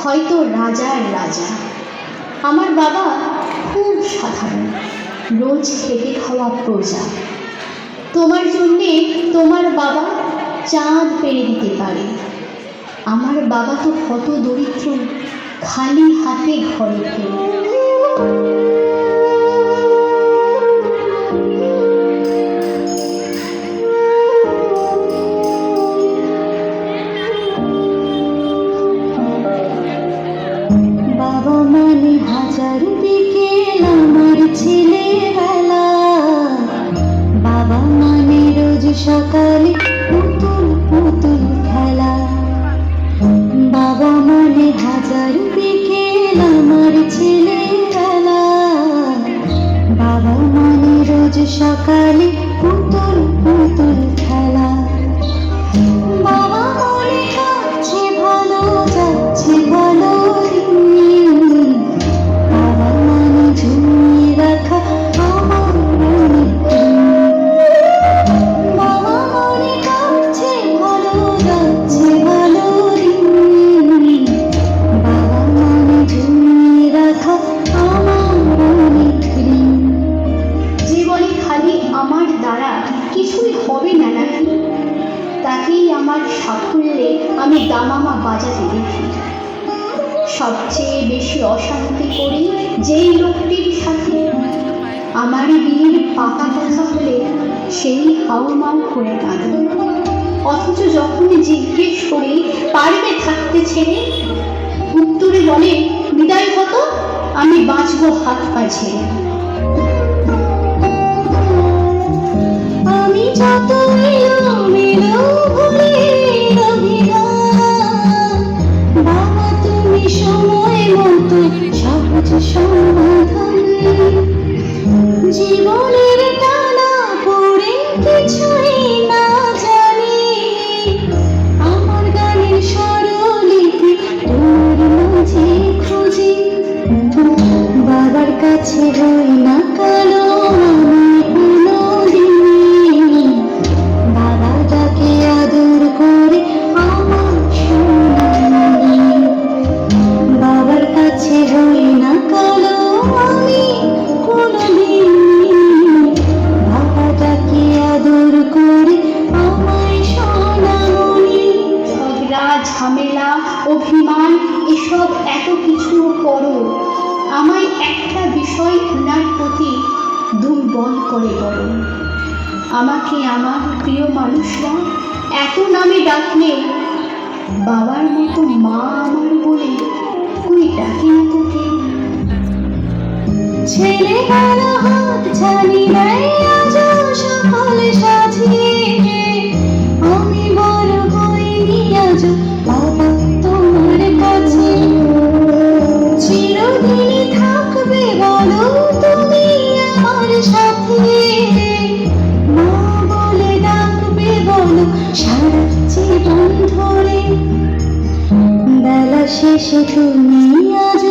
হয়তো রাজার রাজা। আমার বাবা খুব সাধারণ, রোজ খেটে খাওয়া প্রজা। তোমার জন্যে তোমার বাবা চাঁদ পেরে দিতে পারে। আমার বাবা তো কত দরিদ্র, খালি হাতে ঘরে ফেরে। বাবা মানে হাজার বিকেল আমার ছেলেবেলা, বাবা মানে রোজ সকালে পুতুল পুতুল খেলা। বাবা মানে হাজার বিকেল আমার ছেলেবেলা, বাবা মানে রোজ সকালে পুতুল পুতুল খেলা। বাবা মনে যাচ্ছে ভালো, যাচ্ছে ভালো দিন, বাবা মানে ঝুমিয়ে রাখা আমার অনেক দিন। বাবা মনে যাচ্ছে ভালো, যাচ্ছে ভালো দিন, বাবা মানে ঝুমিয়ে রাখা আমার অনেক দিন। জীবনে খালি আমার দ্বারা কিছুই হবে না নাকি, তাকেই আমার সাফল্যে আমি দামামা বাজাতে দেখি। সবচেয়ে বেশি অশান্তি করি যেই লোকটির সাথে, আমার বিয়ের পাকা কথা হলে সেই হাউমাউ করে কাঁদে। অথচ যখন জিজ্ঞেস করি পারবে থাকতে ছেড়ে, উত্তরে বলে বিদায় হতো, আমি বাঁচবো হাত পা ছেড়ে। আমি যত এলোমেলো ভুলে অভিধান, বাবা তুমি সময় মতো সহজ সমাধান। জীবনের টানা পড়ে কিছুই না জানি, আমার গানের স্বরলিপি তোর মাঝে খুঁজি। বাবার কাছে হই না কালো আমি কোনোদিনই, বাবা যাকে আদর করে আমার সোনামণি। বাবার কাছে হই না কালো আমি কোনোদিনই, বাবা যাকে আদর করে আমার সোনামণি। ঝগড়া ঝামেলা অভিমান এসব এত কিছু পরও আমায় একটা বিষয় ওনার প্রতি দুর্বল করে বড়। আমাকে আমার প্রিয় মানুষরা এত নামে ডাকলেও বাবার মতো মা আমার বলে কই ডাকে না তোকে। ছেলে কালো হাত ছানি নাই আজ সকালে সাজিয়ে, আমি বড় হইনি আজ বাবা তোমার কাছে। চিরদিনই থাকবে বলো তুমি আমার সাথে, মা বলে ডাকবে বলো সারা জীবন ধরে। বেলা শেষে তুমি আজ